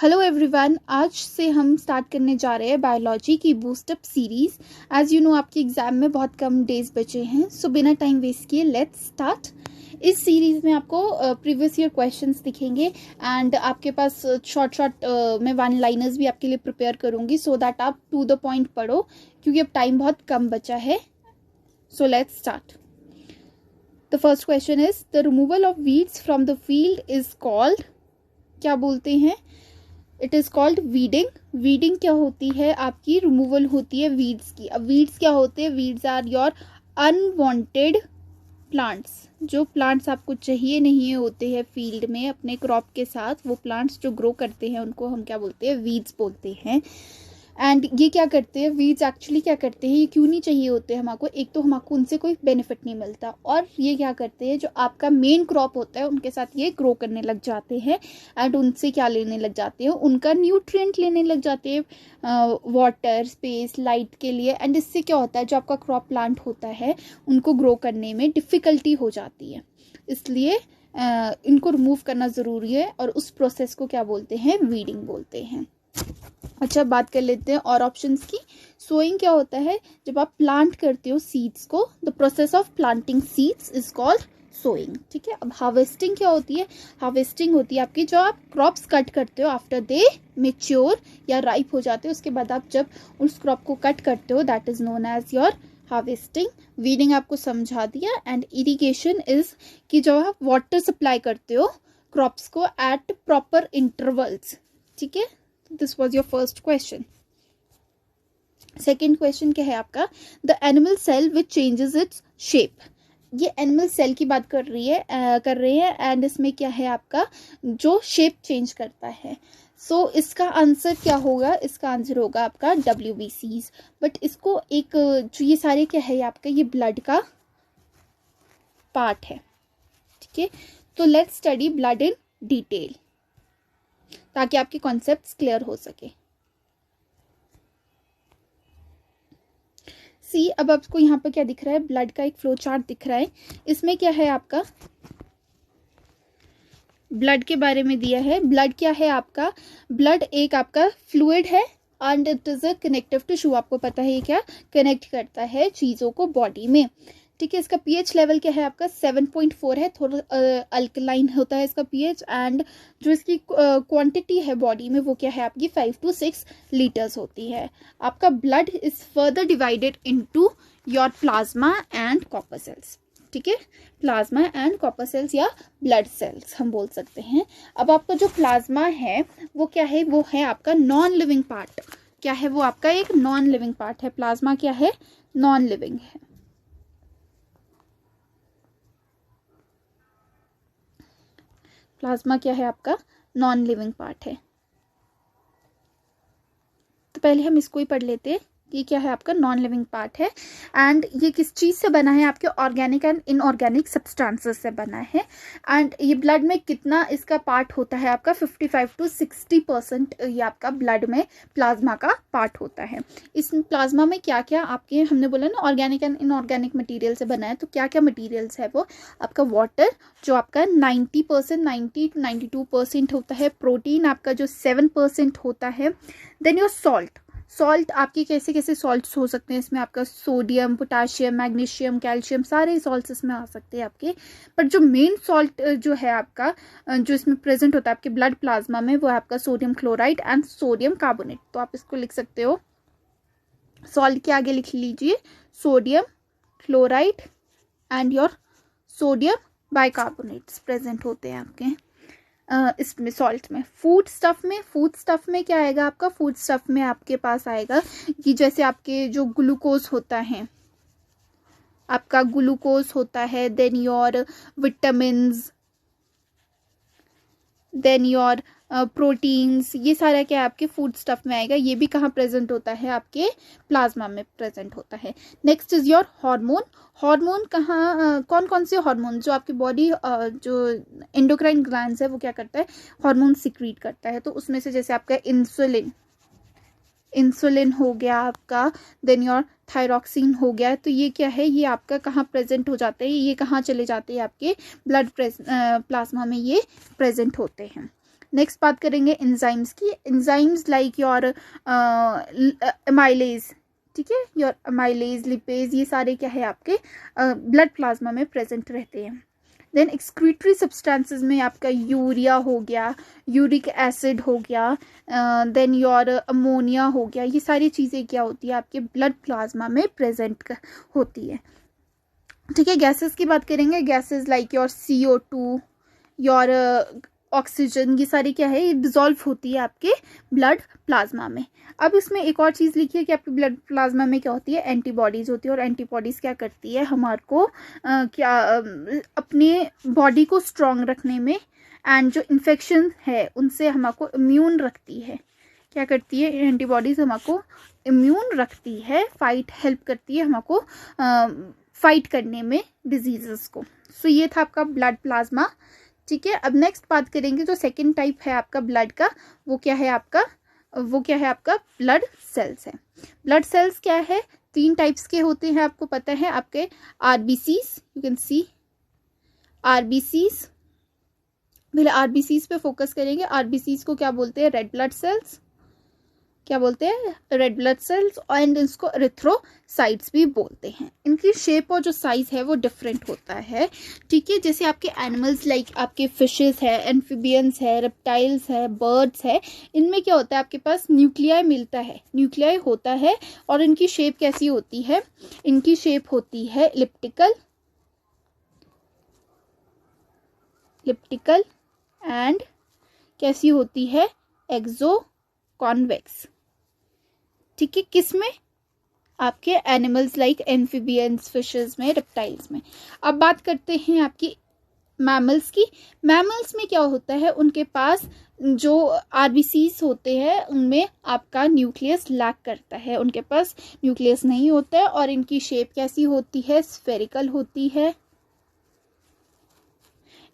Hello everyone, आज से हम स्टार्ट करने जा रहे हैं बायोलॉजी की boost up series. As you know आपके एग्ज़ाम में बहुत कम डेज बचे हैं, सो बिना टाइम वेस्ट किए लेट्स स्टार्ट। इस सीरीज़ में आपको प्रीवियस ईयर क्वेश्चंस दिखेंगे एंड आपके पास शॉर्ट मैं वन लाइनर्स भी आपके लिए प्रिपेयर करूँगी सो दैट आप टू द पॉइंट पढ़ो, क्योंकि अब टाइम बहुत कम बचा है। So let's start. The first question is the removal of weeds from the field is called, क्या बोलते हैं? It is called weeding. Weeding क्या होती है? आपकी रिमूवल होती है वीड्स की। अब वीड्स क्या होते हैं? Weeds are your unwanted plants. जो प्लांट्स आपको चाहिए नहीं होते हैं फील्ड में अपने क्रॉप के साथ, वो प्लांट्स जो ग्रो करते हैं उनको हम क्या बोलते हैं? वीड्स बोलते हैं। एंड ये क्या करते हैं? वीड्स एक्चुअली क्या करते हैं? ये क्यों नहीं चाहिए होते हमको? एक तो हमको उनसे कोई बेनिफिट नहीं मिलता, और ये क्या करते हैं? जो आपका मेन क्रॉप होता है उनके साथ ये ग्रो करने लग जाते हैं एंड उनसे क्या लेने लग जाते हैं? उनका न्यूट्रिएंट लेने लग जाते हैं, वाटर, स्पेस, लाइट के लिए। एंड इससे क्या होता है? जो आपका क्रॉप प्लांट होता है उनको ग्रो करने में डिफ़िकल्टी हो जाती है, इसलिए इनको रिमूव करना ज़रूरी है, और उस प्रोसेस को क्या बोलते हैं? वीडिंग बोलते हैं। अच्छा, बात कर लेते हैं और ऑप्शंस की। सोइंग क्या होता है? जब आप प्लांट करते हो सीड्स को, the process of planting seeds is called sowing. ठीक है। अब हार्वेस्टिंग क्या होती है? हार्वेस्टिंग होती है आपकी जो आप क्रॉप्स कट करते हो आफ्टर दे मेच्योर या राइप हो जाते हो, उसके बाद आप जब उस क्रॉप को कट करते हो, that is known as your harvesting. Weeding आपको समझा दिया। एंड इरिगेशन इज कि जब आप वाटर सप्लाई करते हो क्रॉप्स को एट प्रॉपर इंटरवल्स। ठीक है। This was your first question. Second question क्या है आपका? The animal cell which changes its shape. ये एनिमल सेल की बात कर रहे हैं एंड इसमें क्या है आपका? जो शेप चेंज करता है। सो इसका आंसर क्या होगा? इसका आंसर होगा आपका WBCs। बट इसको एक जो ये सारे क्या है आपका? ये ब्लड का पार्ट है। ठीक है। तो let's study blood in detail ताकि आपके कॉन्सेप्ट्स क्लियर हो सके। सी, अब आपको यहाँ पर क्या दिख रहा है? ब्लड का एक फ्लो चार्ट दिख रहा है। इसमें क्या है आपका? ब्लड के बारे में दिया है। ब्लड क्या है आपका? ब्लड एक आपका फ्लूइड है and it is a connective tissue. आपको पता है ये क्या कनेक्ट करता है चीज़ों को बॉडी में। ठीक है। इसका पीएच लेवल क्या है आपका? 7.4 है। थोड़ा अल्कलाइन होता है इसका पीएच। एंड जो इसकी क्वांटिटी है बॉडी में वो क्या है आपकी? 5 to 6 लीटर्स होती है। आपका blood is further divided into your plasma and copper cells. ठीक है। प्लाज्मा एंड कॉपर सेल्स या ब्लड सेल्स हम बोल सकते हैं। अब आपका जो प्लाज्मा है वो क्या है? वो है आपका नॉन लिविंग पार्ट। क्या है वो? आपका एक नॉन लिविंग पार्ट है। प्लाज्मा क्या है? नॉन लिविंग है। प्लाज्मा क्या है आपका? नॉन लिविंग पार्ट है। तो पहले हम इसको ही पढ़ लेते हैं। ये क्या है आपका? नॉन लिविंग पार्ट है। एंड ये किस चीज़ से बना है? आपके ऑर्गेनिक एंड इनऑर्गेनिक सब्सटेंसेस से बना है। एंड ये ब्लड में कितना इसका पार्ट होता है आपका? 55 to 60% ये आपका ब्लड में प्लाज्मा का पार्ट होता है। इस प्लाज्मा में क्या क्या आपके, हमने बोला ना ऑर्गेनिक एंड इनऑर्गेनिक मटीरियल से बना है, तो क्या क्या मटीरियल्स है वो? आपका वाटर जो आपका 90% 90 to 92% होता है। प्रोटीन आपका जो 7% होता है। देन योर सॉल्ट आपके कैसे कैसे सॉल्ट्स हो सकते हैं इसमें? आपका सोडियम, पोटाशियम, मैग्नीशियम, कैल्शियम, सारे सॉल्ट्स इसमें आ सकते हैं आपके। बट जो मेन सॉल्ट जो है आपका, जो इसमें प्रेजेंट होता है आपके ब्लड प्लाज्मा में, वो है आपका sodium chloride and sodium carbonate. तो आप इसको लिख सकते हो, सॉल्ट के आगे लिख लीजिए sodium chloride and your sodium bicarbonates present होते हैं आपके इसमें सॉल्ट में। फूड स्टफ में क्या आएगा आपका? फूड स्टफ में आपके पास आएगा कि जैसे आपके जो ग्लूकोज होता है, आपका ग्लूकोज होता है, then your vitamins, then your proteins, ये सारा क्या है आपके फूड स्टफ में आएगा। ये भी कहाँ प्रेजेंट होता है? आपके प्लाज्मा में प्रेजेंट होता है। Next is your hormone. Hormone कहाँ, कौन कौन से हार्मोन? जो आपकी बॉडी जो एंडोक्राइन ग्लैंड्स है वो क्या करता है? हार्मोन सिक्रीट करता है। तो उसमें से जैसे आपका इंसुलिन हो गया आपका, देन योर थायरॉक्सिन हो गया। तो ये क्या है? ये आपका कहाँ प्रेजेंट हो जाते हैं? ये कहाँ चले जाते हैं? आपके ब्लड प्लाज्मा में ये प्रेजेंट होते हैं। नेक्स्ट बात करेंगे एंजाइम्स की। एंजाइम्स लाइक योर अमाइलेज, ठीक है, योर अमाइलेज, लिपेज, ये सारे क्या है आपके ब्लड प्लाज्मा में प्रेजेंट रहते हैं। देन एक्सक्रीटरी सब्सटेंसेस में आपका यूरिया हो गया, यूरिक एसिड हो गया, देन योर अमोनिया हो गया, ये सारी चीज़ें क्या होती है आपके ब्लड प्लाज्मा में प्रेजेंट होती है। ठीक है, गैसेस की बात करेंगे। Gases like your CO2, your oxygen, ये सारी क्या है, ये डिजोल्व होती है आपके ब्लड प्लाज्मा में। अब इसमें एक और चीज़ लिखी है कि आपके ब्लड प्लाज्मा में क्या होती है, एंटीबॉडीज होती है। और एंटीबॉडीज क्या करती है, हमारे को अपने बॉडी को स्ट्रॉन्ग रखने में, एंड जो इन्फेक्शन है उनसे हमको इम्यून रखती है। क्या करती है, एंटीबॉडीज हमको इम्यून रखती है, फाइट हेल्प करती है हमको फाइट करने में डिजीजेस को। सो ये था आपका ब्लड प्लाज्मा। ठीक है, अब नेक्स्ट बात करेंगे जो सेकेंड टाइप है आपका ब्लड का, वो क्या है आपका ब्लड सेल्स है। ब्लड सेल्स क्या है, 3 टाइप्स के होते हैं, आपको पता है। आपके RBCs, you can see RBCs, पहले RBCs पे फोकस करेंगे। RBCs को क्या बोलते हैं, रेड ब्लड सेल्स, क्या बोलते हैं, रेड ब्लड सेल्स, एंड इसको एरिथ्रोसाइट्स भी बोलते हैं। इनकी शेप और जो साइज है वो डिफरेंट होता है। ठीक है, जैसे आपके एनिमल्स लाइक आपके फिशेस है, एम्फिबियंस है, रेप्टाइल्स है, बर्ड्स है, इनमें क्या होता है, आपके पास न्यूक्लियाई मिलता है, न्यूक्लियाई होता है। और इनकी शेप कैसी होती है, इनकी शेप होती है इलिप्टिकल एंड कैसी होती है, एक्सो कॉन्वेक्स। ठीक है, किस में, आपके एनिमल्स लाइक एम्फिबियंस, फिशेस में, रेप्टाइल्स में। अब बात करते हैं आपकी मैमल्स की। मैमल्स में क्या होता है, उनके पास जो RBCs होते हैं उनमें आपका न्यूक्लियस लैक करता है, उनके पास न्यूक्लियस नहीं होता है। और इनकी शेप कैसी होती है, स्फेरिकल होती है,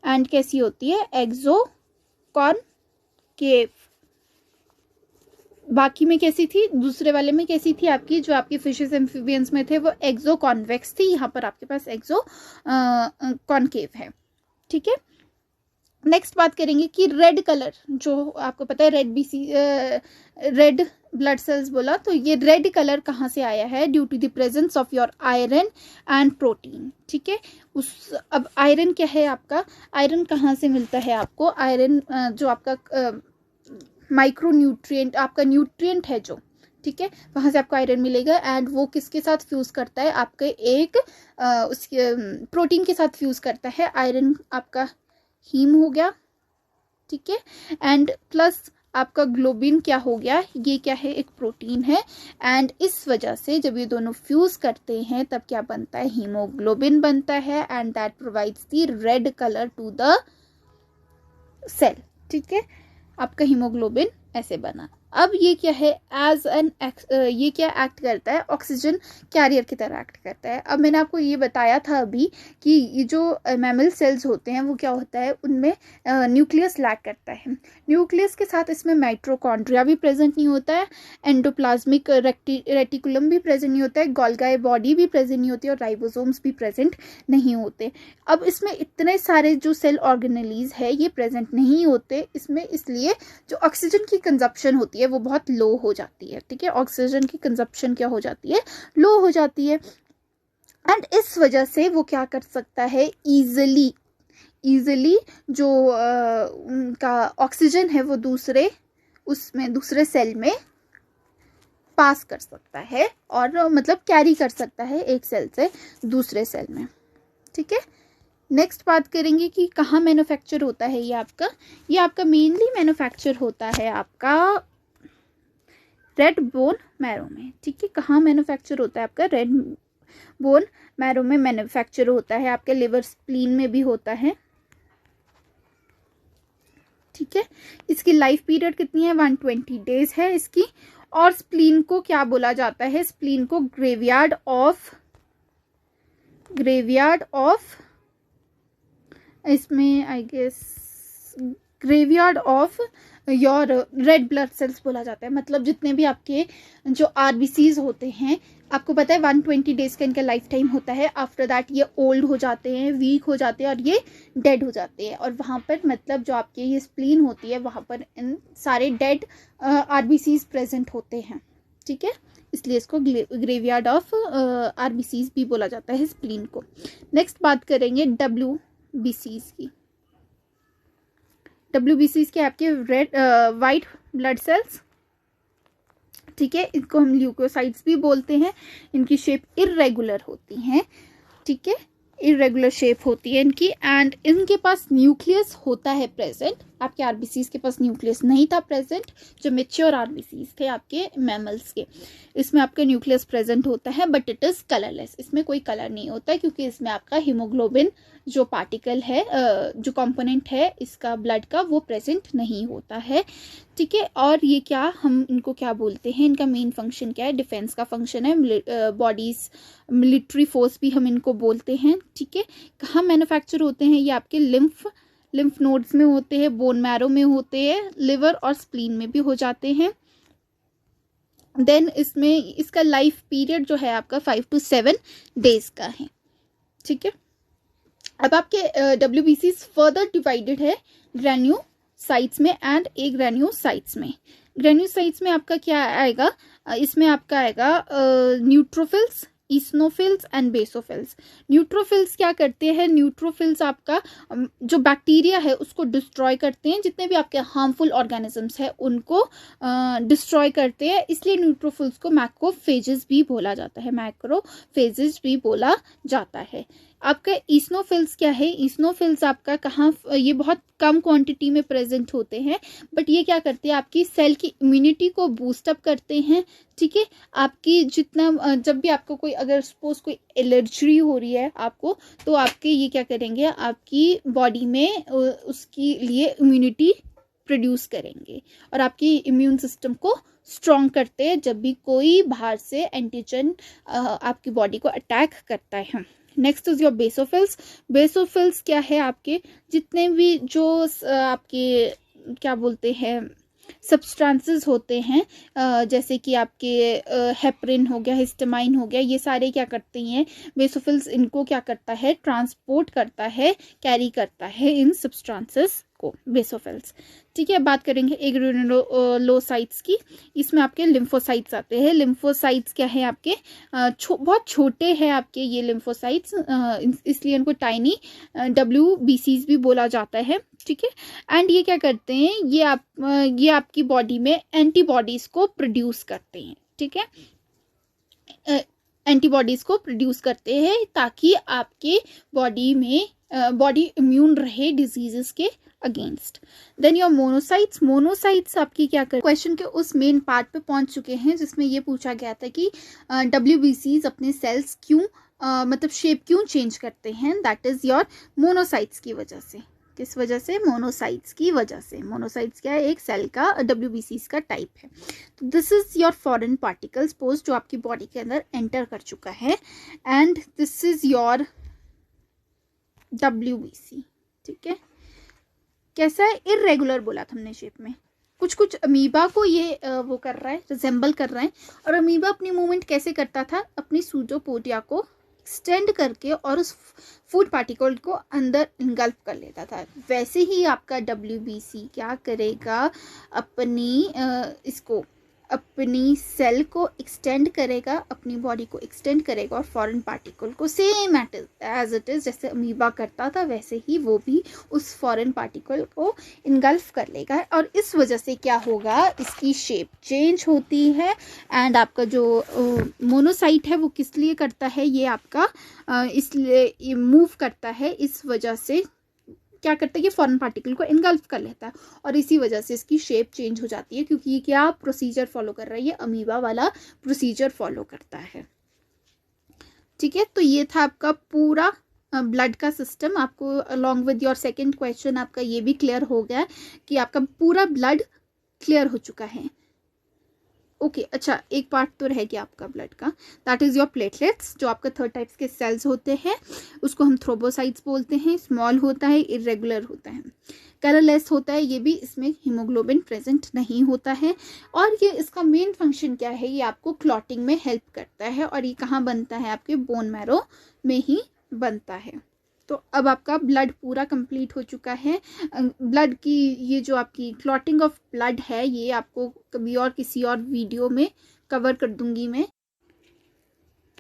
एंड कैसी होती है, एक्सो कॉनकेव। बाकी में कैसी थी, दूसरे वाले में कैसी थी आपकी, जो आपकी फिशेस एम्फिबियंस में थे वो एक्सो कॉन्वेक्स थी, यहाँ पर आपके पास एक्सो कॉनकेव है। ठीक है, नेक्स्ट बात करेंगे कि रेड कलर, जो आपको पता है रेड ब्लड सेल्स बोला, तो ये रेड कलर कहाँ से आया है, due to the presence of your iron and protein. ठीक है, अब आयरन क्या है आपका, आयरन कहाँ से मिलता है आपको, आयरन जो आपका माइक्रो न्यूट्रिएंट, आपका न्यूट्रिएंट है जो, ठीक है, वहां से आपको आयरन मिलेगा। एंड वो किसके साथ फ्यूज करता है, आपके एक उसके प्रोटीन के साथ फ्यूज करता है। आयरन आपका हीम हो गया, ठीक है, एंड प्लस आपका ग्लोबिन क्या हो गया, ये क्या है, एक प्रोटीन है। एंड इस वजह से जब ये दोनों फ्यूज करते हैं तब क्या बनता है, हीमोग्लोबिन बनता है, and that provides the red colour to the cell. ठीक है, आपका हीमोग्लोबिन ऐसे बना। अब ये क्या है, एज एन ये क्या एक्ट करता है, ऑक्सीजन कैरियर की तरह एक्ट करता है। अब मैंने आपको ये बताया था अभी कि ये जो मैमल सेल्स होते हैं वो क्या होता है, उनमें न्यूक्लियस लैक करता है। न्यूक्लियस के साथ इसमें माइट्रोकॉन्ड्रिया भी प्रेजेंट नहीं होता है, एंडोप्लाज्मिक रेटिकुलम भी प्रेजेंट नहीं होता है, गोल्गी बॉडी भी प्रेजेंट नहीं होती है, और राइबोसोम्स भी प्रेजेंट नहीं होते। अब इसमें इतने सारे जो सेल ऑर्गेनेलीज है ये प्रेजेंट नहीं होते इसमें, इसलिए जो ऑक्सीजन की कंजप्शन होती है वो बहुत लो हो जाती है। ठीक है, ऑक्सीजन की कंजप्शन क्या हो जाती है, लो हो जाती है। एंड इस वजह से वो क्या कर सकता है, इजिली जो उनका ऑक्सीजन है वो दूसरे सेल में पास कर सकता है, और मतलब कैरी कर सकता है एक सेल से दूसरे सेल में। ठीक है, नेक्स्ट बात करेंगे कि कहाँ मैन्युफैक्चर होता है ये आपका मेनली मैन्युफैक्चर होता है आपका रेड बोन मैरो में। ठीक है, कहाँ मैन्युफैक्चर होता है आपका, रेड बोन मैरो में मैन्युफैक्चर होता है, आपके लिवर स्प्लीन में भी होता है। ठीक है, इसकी लाइफ पीरियड कितनी है, 120 डेज है इसकी। और स्प्लीन को क्या बोला जाता है, स्प्लीन को ग्रेवयार्ड ऑफ इसमें I guess graveyard of your red blood cells बोला जाता है। मतलब जितने भी आपके जो आरबीसीज होते हैं, आपको पता है 120 डेज का इनका लाइफ टाइम होता है। आफ्टर दैट ये ओल्ड हो जाते हैं, वीक हो जाते हैं और ये डेड हो जाते हैं। और वहाँ पर मतलब जो आपके ये स्प्लीन होती है, वहाँ पर इन सारे डेड आरबीसीज प्रेजेंट होते हैं, ठीक है। इसलिए इसको ग्रेवयार्ड ऑफ आरबीसीज भी बोला जाता है स्प्लीन को। नेक्स्ट बात करेंगे डब्ल्यूबीसीज की। डब्ल्यूबीसीज के आपके रेड वाइट ब्लड सेल्स, ठीक है। इनको हम ल्यूकोसाइट्स भी बोलते हैं। इनकी शेप इर्रेगुलर होती हैं, ठीक है, इरेगुलर शेप होती है इनकी। एंड इनके पास न्यूक्लियस होता है प्रेजेंट। आपके आरबीसीज के पास न्यूक्लियस नहीं था प्रेजेंट, जो मेच्योर आरबीसीज थे आपके मैमल्स के। इसमें आपका न्यूक्लियस प्रेजेंट होता है, बट इट इज कलरलेस। इसमें कोई कलर नहीं होता है, क्योंकि इसमें आपका हीमोग्लोबिन जो पार्टिकल है, जो कंपोनेंट है इसका ब्लड का, वो प्रेजेंट नहीं होता है, ठीक है। और ये क्या, हम इनको क्या बोलते हैं, इनका मेन फंक्शन क्या है, डिफेंस का फंक्शन है। बॉडीज मिलिट्री फोर्स भी हम इनको बोलते हैं, ठीक है। कहाँ मैन्युफैक्चर होते हैं ये, आपके लिम्फ नोड्स में होते हैं, बोन मैरो में होते हैं, लिवर और स्प्लीन में भी हो जाते हैं। देन इसमें इसका लाइफ पीरियड जो है आपका 5 to 7 डेज का है, ठीक है। अब आपके डब्ल्यूबीसी फर्दर डिवाइडेड है ग्रेन्यूसाइट्स में एंड ए ग्रेन्यूसाइट्स में। ग्रेन्यूसाइट्स में आपका क्या आएगा, इसमें आपका आएगा न्यूट्रोफिल्स, ईसनोफिल्स एंड बेसोफिल्स। न्यूट्रोफिल्स क्या करते हैं, न्यूट्रोफिल्स आपका जो बैक्टीरिया है उसको डिस्ट्रॉय करते हैं, जितने भी आपके हार्मफुल ऑर्गेनिजम्स है उनको डिस्ट्रॉय करते हैं। इसलिए न्यूट्रोफिल्स को मैक्रोफेजेस भी बोला जाता है, मैक्रोफेजेस भी बोला जाता है। आपका ईसनोफिल्स क्या है, ईसनोफिल्स आपका कहाँ, ये बहुत कम क्वांटिटी में प्रेजेंट होते हैं, बट ये क्या करते हैं, आपकी सेल की इम्यूनिटी को बूस्टअप करते हैं, ठीक है। आपकी जितना जब भी आपको कोई, अगर सपोज कोई एलर्जी हो रही है आपको, तो आपके ये क्या करेंगे, आपकी बॉडी में उसके लिए इम्यूनिटी प्रोड्यूस करेंगे और आपकी इम्यून सिस्टम को स्ट्रॉन्ग करते हैं जब भी कोई बाहर से एंटीजन आपकी बॉडी को अटैक करता है। Next is your basophils. Basophils क्या है, आपके जितने भी जो आपके क्या बोलते हैं सब्सटेंसेस होते हैं, जैसे कि आपके हेपरिन हो गया, हिस्टामाइन हो गया, ये सारे क्या करते हैं, बेसोफिल्स इनको क्या करता है, ट्रांसपोर्ट करता है, कैरी करता है इन सब्सटेंसेस को, बेसोफिल्स, ठीक है। बात करेंगे एग्रेनुलोसाइट्स की। इसमें आपके लिम्फोसाइट्स आते हैं। लिम्फोसाइट्स क्या है, आपके बहुत छोटे हैं आपके ये लिम्फोसाइट्स, इसलिए इनको टाइनी डब्ल्यूबीसीज भी बोला जाता है, ठीक है। एंड ये क्या करते हैं, ये आपकी बॉडी में एंटीबॉडीज को प्रोड्यूस करते हैं, ठीक है। एंटीबॉडीज को प्रोड्यूस करते हैं ताकि आपके बॉडी में बॉडी इम्यून रहे डिजीजेस के against. Then your monocytes. Monocytes आपकी क्या कर, क्वेश्चन के उस मेन पार्ट पे पहुंच चुके हैं जिसमें ये पूछा गया था कि डब्ल्यूबीसीज अपने सेल्स क्यों मतलब शेप क्यों चेंज करते हैं। दैट इज योर मोनोसाइट्स की वजह से। किस वजह से, मोनोसाइट्स की वजह से। मोनोसाइट्स क्या है, एक सेल का डब्ल्यूबीसीज का टाइप है। तो this is your foreign particles post जो आपकी बॉडी के अंदर एंटर कर चुका है, and this is your WBC, ठीक है। कैसा है, इरेगुलर बोला था हमने शेप में। कुछ कुछ अमीबा को ये वो कर रहा है, रिजेंबल कर रहा है। और अमीबा अपनी मूवमेंट कैसे करता था, अपनी सूडोपोडिया को एक्सटेंड करके और उस फूड पार्टिकल को अंदर इनगल्फ कर लेता था। वैसे ही आपका डब्ल्यूबीसी क्या करेगा, अपनी सेल को एक्सटेंड करेगा, अपनी बॉडी को एक्सटेंड करेगा और फॉरेन पार्टिकल को सेम एज इट इज जैसे अमीबा करता था वैसे ही वो भी उस फॉरेन पार्टिकल को इनगल्फ कर लेगा। और इस वजह से क्या होगा, इसकी शेप चेंज होती है। एंड आपका जो मोनोसाइट है वो किस लिए करता है, ये आपका इसलिए मूव करता है, इस वजह से क्या करता है, ये फॉरेन पार्टिकल को इनगल्फ कर लेता है और इसी वजह से इसकी शेप चेंज हो जाती है, क्योंकि ये क्या प्रोसीजर फॉलो कर रहा है, ये अमीबा वाला प्रोसीजर फॉलो करता है, ठीक है। तो ये था आपका पूरा ब्लड का सिस्टम। आपको along with your second question आपका ये भी क्लियर हो गया कि आपका पूरा ब्लड क्लियर हो चुका है। ओके अच्छा, एक पार्ट तो रह गया आपका ब्लड का, दैट इज़ योर प्लेटलेट्स, जो आपका थर्ड टाइप्स के सेल्स होते हैं, उसको हम थ्रोबोसाइट्स बोलते हैं। स्मॉल होता है, इरेगुलर होता है, कलरलेस होता है, ये भी इसमें हीमोग्लोबिन प्रेजेंट नहीं होता है। और ये इसका मेन फंक्शन क्या है, ये आपको क्लॉटिंग में हेल्प करता है, और ये कहाँ बनता है, आपके बोन मैरो में ही बनता है। तो अब आपका ब्लड पूरा कंप्लीट हो चुका है। ब्लड की ये जो आपकी क्लॉटिंग ऑफ ब्लड है, ये आपको कभी और किसी और वीडियो में कवर कर दूंगी मैं।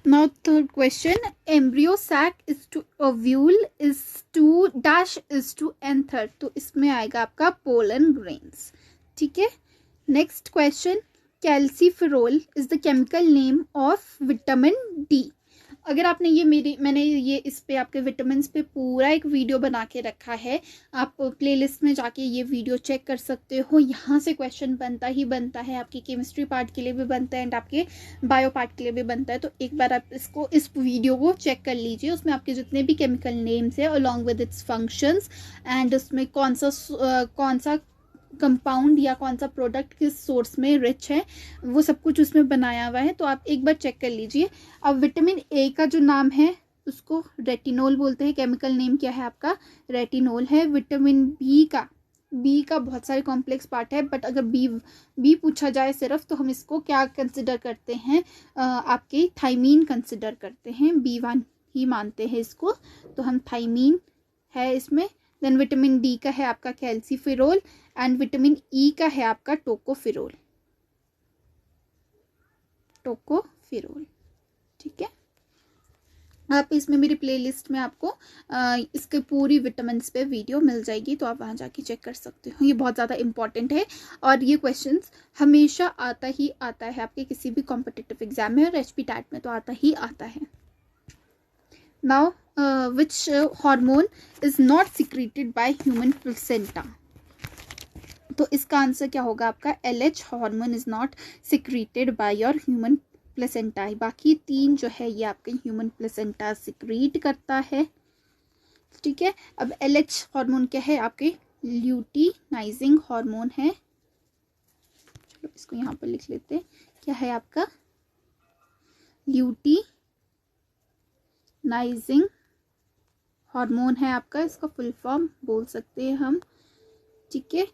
Now third question, embryo sac is to ovule is to dash is to anther, तो इसमें आएगा आपका पोलन ग्रेन्स। ठीक है, next question, calciferol is the chemical name of vitamin D. अगर आपने मैंने ये इस पे आपके विटामिन पे पूरा एक वीडियो बना के रखा है, आप प्लेलिस्ट में जाके ये वीडियो चेक कर सकते हो। यहाँ से क्वेश्चन बनता ही बनता है, आपकी केमिस्ट्री पार्ट के लिए भी बनता है एंड आपके बायो पार्ट के लिए भी बनता है। तो एक बार आप इस वीडियो को चेक कर लीजिए, उसमें आपके जितने भी केमिकल नेम्स है along with its functions and उसमें कौन सा कंपाउंड या कौन सा प्रोडक्ट किस सोर्स में रिच है, वो सब कुछ उसमें बनाया हुआ है, तो आप एक बार चेक कर लीजिए। अब विटामिन ए का जो नाम है उसको रेटिनोल बोलते हैं, केमिकल नेम क्या है आपका, रेटिनोल है। विटामिन बी का बहुत सारे कॉम्प्लेक्स पार्ट है, बट अगर बी पूछा जाए सिर्फ, तो हम इसको क्या कंसिडर करते हैं, आपके थाइमीन कंसिडर करते हैं, B1 ही मानते हैं इसको, तो हम थाइमीन है इसमें। देन विटामिन डी का है आपका कैल्सीफेरोल एंड विटामिन ई का है आपका टोकोफेरोल। ठीक है, आप इसमें मेरी प्लेलिस्ट में आपको इसके पूरी विटामिन पे वीडियो मिल जाएगी, तो आप वहाँ जाके चेक कर सकते हो। ये बहुत ज़्यादा इंपॉर्टेंट है और ये क्वेश्चंस हमेशा आता ही आता है आपके किसी भी कॉम्पिटिटिव एग्जाम में, और एचपी टैट में तो आता ही आता है। Now which hormone is not secreted by human placenta, तो इसका आंसर क्या होगा आपका, LH hormone is not secreted by your human placenta. बाकी तीन जो है ये आपके ह्यूमन प्लेसेंटा सिक्रीट करता है। ठीक है, अब LH हार्मोन क्या है, आपके ल्यूटिनाइजिंग हार्मोन है। चलो इसको यहाँ पर लिख लेते हैं, क्या है आपका ल्यूटिनाइजिंग हार्मोन है आपका, इसका फुल फॉर्म बोल सकते हैं हम। ठीक है,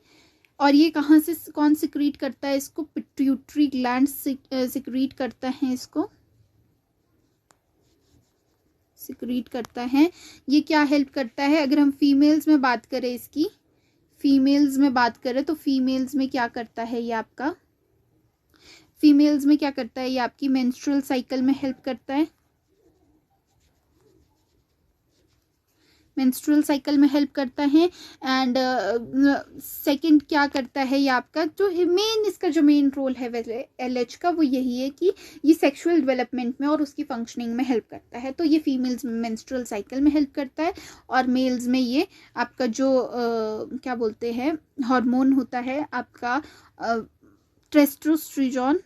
और ये कहाँ से कौन सिक्रीट करता है इसको, पिट्यूटरी ग्लैंड सिक्रीट करता है, इसको सिक्रीट करता है। ये क्या हेल्प करता है, अगर हम फीमेल्स में बात करें, इसकी फीमेल्स में बात करें तो फीमेल्स में क्या करता है, ये आपका फीमेल्स में क्या करता है, ये आपकी मेंस्ट्रुअल साइकिल में हेल्प करता है, मेंस्ट्रुअल साइकिल में हेल्प करता है। एंड सेकंड क्या करता है, ये आपका जो मेन इसका जो मेन रोल है वैसे LH का, वो यही है कि ये सेक्सुअल डेवलपमेंट में और उसकी फंक्शनिंग में हेल्प करता है। तो ये फीमेल्स में मेंस्ट्रुअल साइकिल में हेल्प करता है, और मेल्स में ये आपका जो क्या बोलते हैं हार्मोन होता है आपका टेस्टोस्टेरोन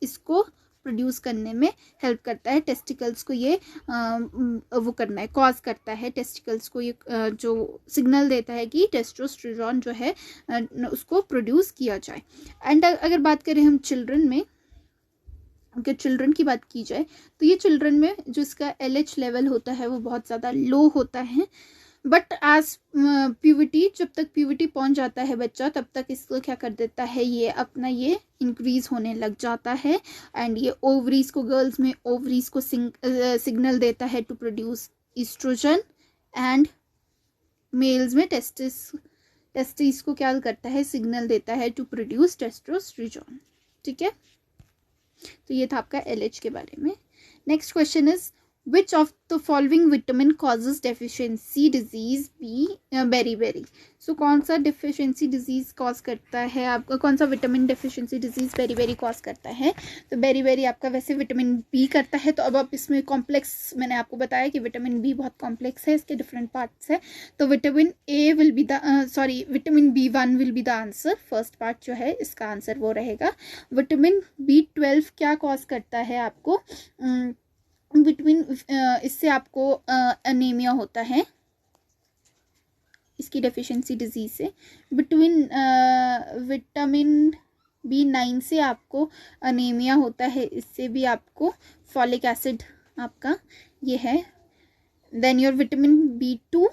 इसको प्रोड्यूस करने में हेल्प करता है। टेस्टिकल्स को ये वो करना है, कॉज करता है, टेस्टिकल्स को ये जो सिग्नल देता है कि टेस्टोस्टेरोन जो है उसको प्रोड्यूस किया जाए। एंड अगर बात करें हम चिल्ड्रन में, अगर चिल्ड्रन की बात की जाए, तो ये चिल्ड्रन में जो इसका LH लेवल होता है वो बहुत ज़्यादा लो होता है, बट एज प्यूबर्टी, जब तक प्यूबर्टी पहुंच जाता है बच्चा, तब तक इसको क्या कर देता है, ये अपना ये इंक्रीज होने लग जाता है। एंड ये ओवरीज को, गर्ल्स में ओवरीज को सिग्नल देता है to produce oestrogen, and males में टेस्टिस को क्या करता है, सिग्नल देता है टू प्रोड्यूस टेस्टोस्टेरोन। ठीक है, तो ये था आपका LH के बारे में। Next question is which of the following vitamin causes deficiency disease beriberi, so कौन सा deficiency disease cause करता है आपका, कौन सा vitamin deficiency disease beriberi cause करता है, तो beriberi आपका वैसे विटामिन B करता है। तो अब आप इसमें कॉम्प्लेक्स, मैंने आपको बताया कि विटामिन B बहुत कॉम्प्लेक्स है, इसके डिफरेंट पार्ट्स है, तो vitamin vitamin B1 will be the answer, first part जो है इसका आंसर वो रहेगा। विटामिन B12 क्या कॉज करता है आपको, इससे आपको एनीमिया होता है, इसकी डेफिशिएंसी डिजीज से। विटामिन B9 से आपको अनीमिया होता है, इससे भी आपको फॉलिक एसिड आपका ये है। देन योर विटामिन B2,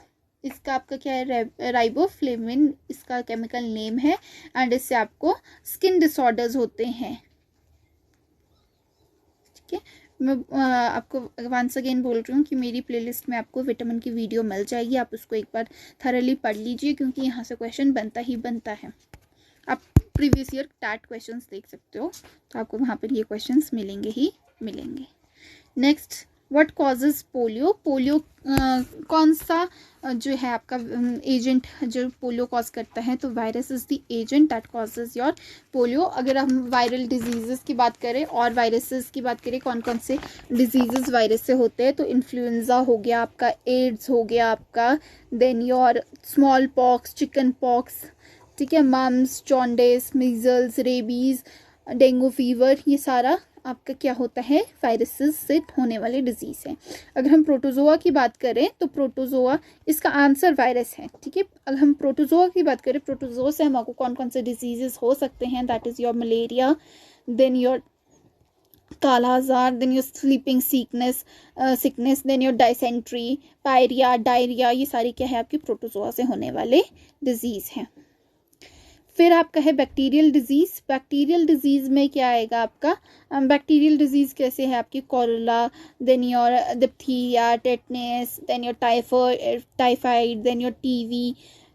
इसका आपका क्या है, राइबोफ्लेविन इसका केमिकल नेम है, एंड इससे आपको स्किन डिसऑर्डर्स होते हैं। ठीक है, मैं आपको वंस अगेन बोल रही हूँ कि मेरी प्लेलिस्ट में आपको विटामिन की वीडियो मिल जाएगी, आप उसको एक बार थरली पढ़ लीजिए, क्योंकि यहाँ से क्वेश्चन बनता ही बनता है। आप प्रीवियस ईयर टैट क्वेश्चंस देख सकते हो, तो आपको वहाँ पर ये क्वेश्चंस मिलेंगे ही मिलेंगे। Next, what causes polio, polio कौन सा जो है आपका एजेंट जो पोलियो कॉज करता है, तो virus is the agent that causes your polio. अगर हम वायरल डिजीजेस की बात करें और वायरसेस की बात करें, कौन कौन से डिजीजेस वायरस से होते हैं, तो इन्फ्लुएंजा हो गया आपका, एड्स हो गया आपका, then your smallpox, chickenpox, ठीक है, mumps, jaundice, measles, rabies, dengue fever, ये सारा आपका क्या होता है, वायरसेस से होने वाले डिजीज है। अगर हम प्रोटोजोआ की बात करें तो प्रोटोजोआ, इसका आंसर वायरस है। ठीक है, अगर हम प्रोटोजोआ की बात करें, प्रोटोजोआ से हमको कौन कौन से डिजीजेस हो सकते हैं, that is your malaria, then your kala azar, then your sleeping sickness, then your dysentery, pyorrhoea, diarrhoea, ये सारी क्या है आपकी प्रोटोजोआ से होने वाले डिजीज हैं। फिर आपका है बैक्टीरियल डिजीज। बैक्टीरियल डिजीज में क्या आएगा आपका, बैक्टीरियल डिजीज कैसे है आपकी, cholera, then your diphtheria, tetanus, then your typhoid, then your TB,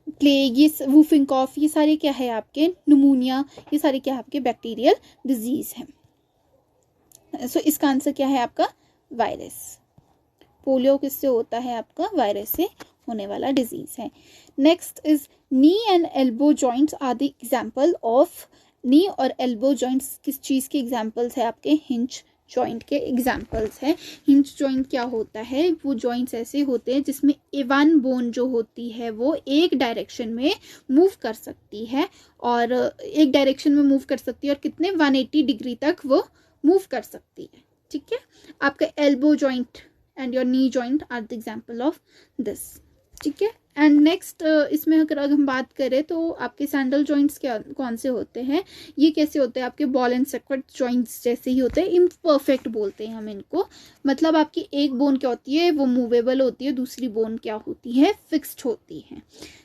plague, ये वूफिंग कॉफ, ये सारे क्या है आपके, निमोनिया, ये सारे क्या है आपके बैक्टीरियल डिजीज हैं। सो इसका आंसर क्या है आपका, वायरस। पोलियो किससे होता है आपका, वायरस से होने वाला डिजीज है। Next is knee and elbow joints are the example of, knee और एल्बो जॉइंट्स किस चीज़ के एग्जाम्पल्स है आपके, हिंज जॉइंट के एग्जाम्पल्स है। हिंज जॉइंट क्या होता है, वो जॉइंट्स ऐसे होते हैं जिसमें वन बोन जो होती है वो एक डायरेक्शन में मूव कर सकती है, और एक डायरेक्शन में मूव कर सकती है और कितने 180 डिग्री तक वो मूव कर सकती है। ठीक है, आपका elbow joint and your knee joint are the example of this. ठीक है, एंड नेक्स्ट इसमें अगर हम बात करें तो आपके सैंडल जॉइंट्स क्या कौन से होते हैं, ये कैसे होते हैं आपके, बॉल एंड सॉकेट जॉइंट्स जैसे ही होते हैं, इम्परफेक्ट बोलते हैं हम इनको। मतलब आपकी एक बोन क्या होती है, वो मूवेबल होती है, दूसरी बोन क्या होती है, फिक्स्ड होती है।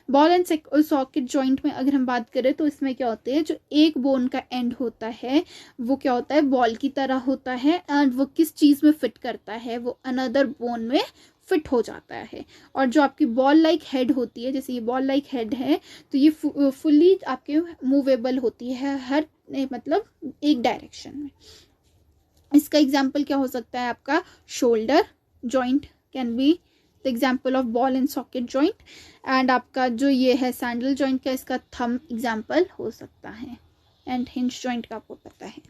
बॉल एंड सॉकेट जॉइंट में अगर हम बात करें तो इसमें क्या होते हैं, जो एक बोन का एंड होता है वो क्या होता है, बॉल की तरह होता है, एंड वो किस चीज़ में फिट करता है, वो अनदर बोन में फिट हो जाता है। और जो आपकी बॉल लाइक हेड होती है, जैसे ये बॉल लाइक हेड है, तो ये फुल्ली आपके मूवेबल होती है हर मतलब एक डायरेक्शन में। इसका एग्जाम्पल क्या हो सकता है आपका, shoulder joint can be the example of ball and socket joint, and आपका जो ये है सैंडल जॉइंट का, इसका थंब एग्जाम्पल हो सकता है, एंड हिंज जॉइंट का आपको पता है।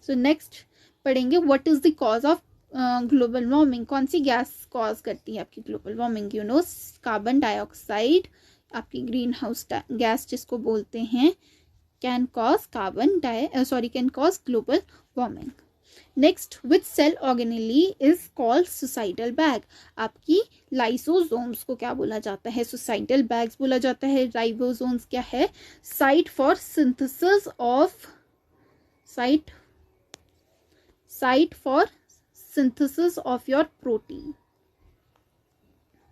सो नेक्स्ट पढ़ेंगे what is the cause of global warming, कौन सी गैस कॉज करती है आपकी global warming, you know carbon dioxide आपकी ग्रीन हाउस गैस जिसको बोलते हैं, can cause can cause global warming. Next, which cell organelle is called suicidal bag, आपकी लाइसोसोम्स को क्या बोला जाता है, सुसाइडल बैग्स बोला जाता है। राइबोसोम्स क्या है, site for synthesis of site for synthesis of your protein.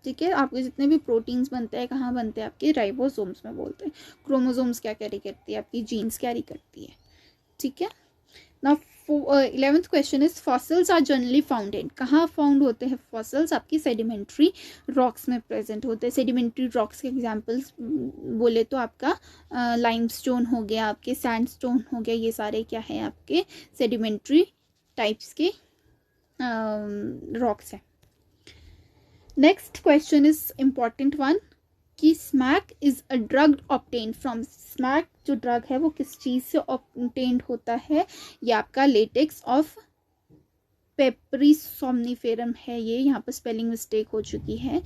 ठीक है, आपके जितने भी प्रोटीन्स बनते हैं कहाँ बनते हैं, आपके राइबोसोम्स में बोलते हैं। क्रोमोसोम्स क्या कैरी करती है, आपकी जीन्स कैरी करती है। ठीक है, now 11th question is fossils are generally found in, कहाँ फाउंड होते हैं फॉसिल्स, आपकी सेडिमेंट्री रॉक्स में प्रेजेंट होते हैं। सेडिमेंट्री रॉक्स के एग्जांपल्स बोले तो आपका लाइमस्टोन हो गया, आपके सैंडस्टोन हो गया, ये सारे क्या है आपके सेडिमेंट्री टाइप्स के रॉक्स है। Next question is important one कि smack is a drug obtain from, smack जो ड्रग है वो किस चीज से ऑब्टेन्ड होता है, ये आपका लेटेक्स ऑफ पेपरी सोमनीफेरम है, ये यहाँ पर स्पेलिंग मिस्टेक हो चुकी है।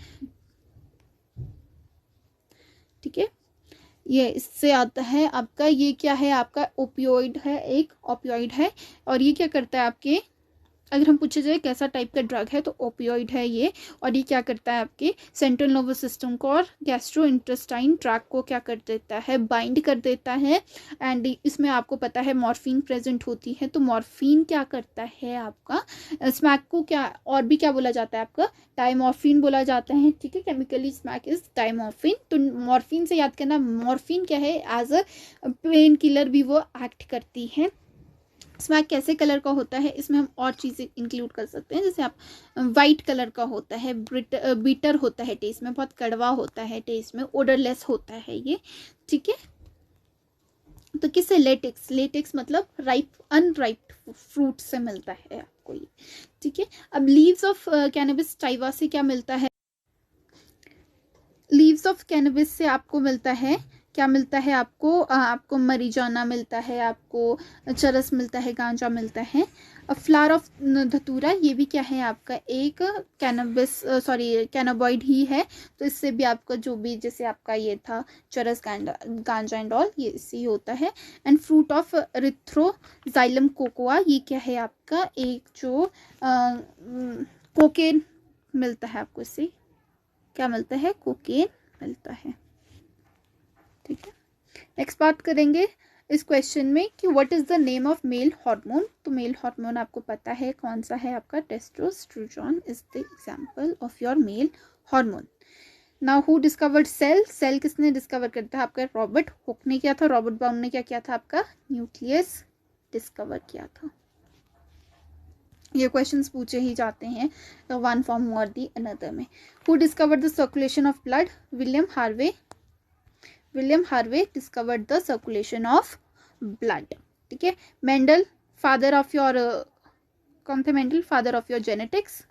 ठीक है, ये इससे आता है आपका, ये क्या है आपका ओपियोइड है, एक ओपियोइड है, और ये क्या करता है आपके अगर हम पूछे जाए कैसा टाइप का ड्रग है तो ओपियोइड है ये, और ये क्या करता है आपके सेंट्रल नर्वस सिस्टम को और गैस्ट्रो इंटेस्टाइन ट्रैक को क्या कर देता है, बाइंड कर देता है। एंड इसमें आपको पता है मॉर्फिन प्रेजेंट होती है, तो मॉर्फिन क्या करता है आपका स्मैक को क्या और भी क्या बोला जाता है आपका डाइमॉर्फिन बोला जाता है, ठीक है। Chemically smack is diamorphine. तो मॉर्फिन से याद करना, मॉर्फिन क्या है, एज अ पेन किलर भी वो एक्ट करती है। स्मैक कैसे कलर का होता है, इसमें हम और चीज़ें इंक्लूड कर सकते हैं, जैसे आप वाइट कलर का होता है, बीटर होता है टेस्ट में, बहुत कड़वा होता है टेस्ट में, ओडरलेस होता है ये, ठीक है। तो किससे, लेटेक्स, लेटेक्स मतलब राइप अनराइप फ्रूट से मिलता है आपको ये, ठीक है। अब लीव्स ऑफ कैनबिस टाइवा से क्या मिलता है, लीव्स ऑफ कैनबिस से आपको मिलता है, क्या मिलता है आपको, आपको मरीजाना मिलता है, आपको चरस मिलता है, गांजा मिलता है। फ्लावर ऑफ धतूरा, ये भी क्या है आपका एक कैनबिस कैनाबॉइड ही है, तो इससे भी आपका जो भी जैसे आपका ये था चरस गांजा एंड ऑल, ये इससे ही होता है। एंड फ्रूट ऑफ रिथ्रोजाइलम कोकोआ, ये क्या है आपका एक जो कोकेन मिलता है आपको, इससे क्या मिलता है, कोकेन मिलता है, ठीक है। नेक्स्ट बात करेंगे इस क्वेश्चन में कि what is the name of male hormone. तो मेल हार्मोन आपको पता है कौन सा है आपका, testosterone is the example of your male hormone. Now who discovered cell, cell किसने डिस्कवर करता है आपका, रॉबर्ट हुक ने किया था। रॉबर्ट ब्राउन ने क्या किया था आपका, न्यूक्लियस डिस्कवर किया था। ये क्वेश्चंस पूछे ही जाते हैं वन फॉर्म और दी अनदर में। Who discovered the circulation of blood, William Harvey, William Harvey discovered the circulation of blood, ठीक है। मेंडल, फादर ऑफ योर, कौन थे Mendel, father of your genetics,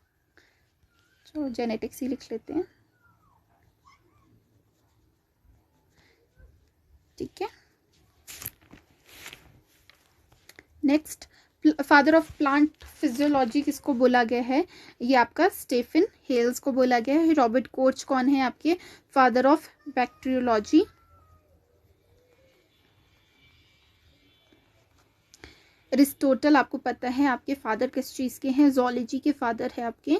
तो जेनेटिक्स ही लिख लेते हैं, ठीक है। Next, father of plant physiology किसको बोला गया है, ये आपका स्टेफन हेल्स को बोला गया है। रॉबर्ट कोच कौन है आपके, फादर ऑफ बैक्टीरियोलॉजी। एरिस्टोटल आपको पता है आपके फादर किस चीज के हैं, जोलॉजी के फादर है आपके,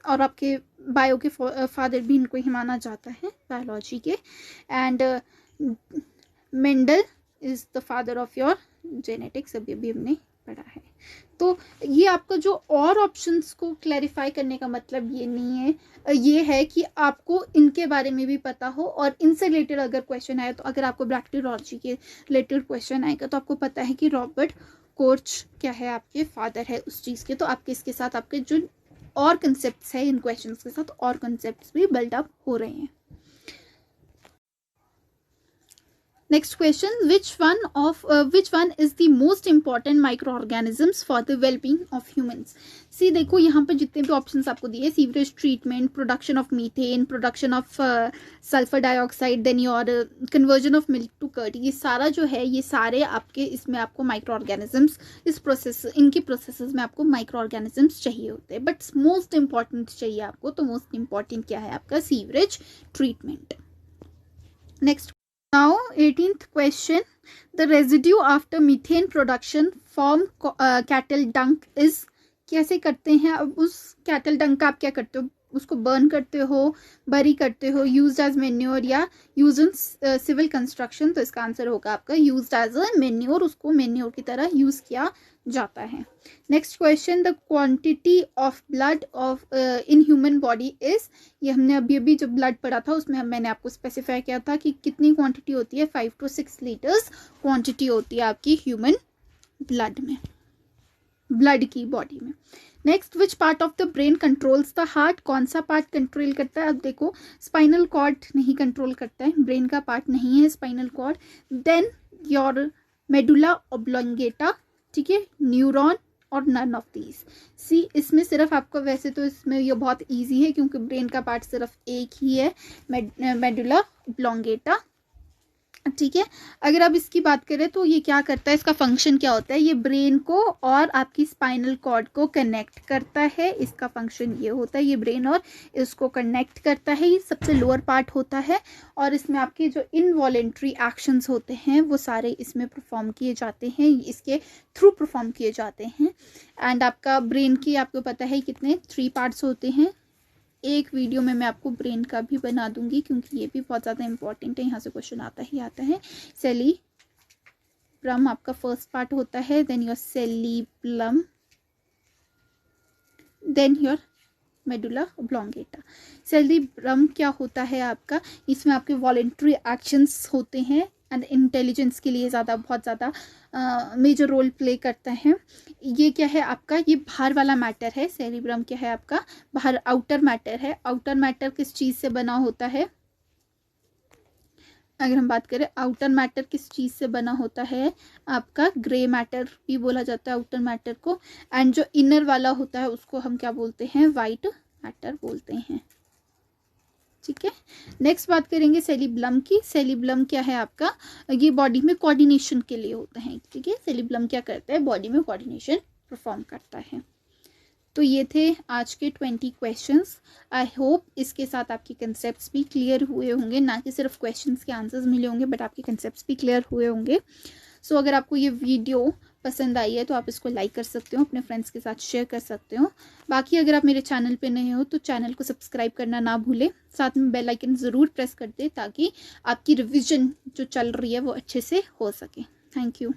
और आपके बायो के फादर भी इनको ही माना जाता है, बायोलॉजी के। And Mendel is the father of your genetics, अभी अभी हमने पढ़ा है। तो ये आपका जो और ऑप्शंस को क्लैरिफाई करने का मतलब ये नहीं है, ये है कि आपको इनके बारे में भी पता हो, और इनसे रिलेटेड अगर क्वेश्चन आए, तो अगर आपको बैक्टीरियोलॉजी के रिलेटेड क्वेश्चन आएगा तो आपको पता है कि रॉबर्ट कोच क्या है आपके फादर है उस चीज़ के, तो आपके इसके साथ आपके जो और कंसेप्ट है इन क्वेश्चंस के साथ और कंसेप्ट भी बिल्डअप हो रहे हैं। Next question, which one is the most important microorganisms for the well-being of humans। See देखो यहाँ पर जितने भी ऑप्शंस आपको दिए, सीवरेज treatment, production of methane, production of sulphur dioxide, then your conversion of milk to curd, ये सारा जो है ये सारे आपके इसमें आपको माइक्रो ऑर्गेनिजम्स, इस प्रोसेस इनकी प्रोसेसेस में आपको माइक्रो ऑर्गेनिजम्स चाहिए होते हैं, बट मोस्ट इंपॉर्टेंट चाहिए आपको, तो मोस्ट इंपॉर्टेंट क्या है आपका, sewerage treatment. Next, now 18th question, the residue after methane production from cattle dung is, कैसे करते हैं, अब उस कैटल डंग का आप क्या करते हो, उसको बर्न करते हो, बरी करते हो, यूज्ड एज मेन्योर या यूज इन सिविल कंस्ट्रक्शन, तो इसका आंसर होगा आपका यूज्ड एज अ मेन्योर, उसको मेन्योर की तरह यूज किया जाता है। Next question, the quantity of blood of in human body is, ये हमने अभी अभी जो ब्लड पढ़ा था उसमें मैंने आपको स्पेसिफाई किया था कि कितनी क्वांटिटी होती है, 5 to 6 लीटर्स क्वांटिटी होती है आपकी ह्यूमन ब्लड में, ब्लड की बॉडी में। Next, which part of the brain controls the heart, कौन सा पार्ट कंट्रोल करता है, अब देखो स्पाइनल कॉर्ड नहीं कंट्रोल करता है, ब्रेन का पार्ट नहीं है spinal cord. Then your medulla oblongata, ठीक है, न्यूरॉन और नन ऑफ दीज। सी इसमें सिर्फ आपको, वैसे तो इसमें ये बहुत इजी है क्योंकि ब्रेन का पार्ट सिर्फ एक ही है, मेडुला ऑब्लोंगेटा, ठीक है। अगर आप इसकी बात करें तो ये क्या करता है, इसका फंक्शन क्या होता है, ये ब्रेन को और आपकी स्पाइनल कॉर्ड को कनेक्ट करता है। इसका फंक्शन ये होता है, ये ब्रेन और इसको कनेक्ट करता है। ये सबसे लोअर पार्ट होता है और इसमें आपके जो इनवॉलेंट्री एक्शंस होते हैं वो सारे इसमें परफॉर्म किए जाते हैं, इसके थ्रू परफॉर्म किए जाते हैं। एंड आपका ब्रेन की आपको पता है कितने 3 पार्ट्स होते हैं। एक वीडियो में मैं आपको ब्रेन का भी बना दूंगी क्योंकि ये भी बहुत ज़्यादा इंपॉर्टेंट है, यहाँ से क्वेश्चन आता ही आता है। सेरिब्रम आपका फर्स्ट पार्ट होता है, then your cerebellum, then your medulla oblongata. Cerebrum क्या होता है आपका, इसमें आपके वॉलेंट्री एक्शंस होते हैं एंड इंटेलिजेंस के लिए बहुत ज़्यादा मेजर रोल प्ले करता है। ये क्या है आपका, ये बाहर वाला मैटर है। सेरिब्रम क्या है आपका, बाहर आउटर मैटर है। आउटर मैटर किस चीज़ से बना होता है, अगर हम बात करें आउटर मैटर किस चीज़ से बना होता है, आपका ग्रे मैटर भी बोला जाता है आउटर मैटर को। एंड जो इनर वाला होता है उसको हम क्या बोलते हैं, वाइट मैटर बोलते हैं। ठीक है, नेक्स्ट बात करेंगे सेरिबेलम की। सेरिबेलम क्या है आपका, ये बॉडी में कोऑर्डिनेशन के लिए होता है। ठीक है, सेरिबेलम क्या करता है, बॉडी में कोऑर्डिनेशन परफॉर्म करता है। तो ये थे आज के 20 क्वेश्चंस। आई होप इसके साथ आपके कंसेप्ट्स भी क्लियर हुए होंगे, ना कि सिर्फ क्वेश्चंस के आंसर्स मिले होंगे बट आपके कंसेप्ट्स भी क्लियर हुए होंगे। सो अगर आपको ये वीडियो पसंद आई है तो आप इसको लाइक कर सकते हो, अपने फ्रेंड्स के साथ शेयर कर सकते हो। बाकी अगर आप मेरे चैनल पे नए हो तो चैनल को सब्सक्राइब करना ना भूलें, साथ में बेल आइकन ज़रूर प्रेस कर दें ताकि आपकी रिवीजन जो चल रही है वो अच्छे से हो सके। Thank you.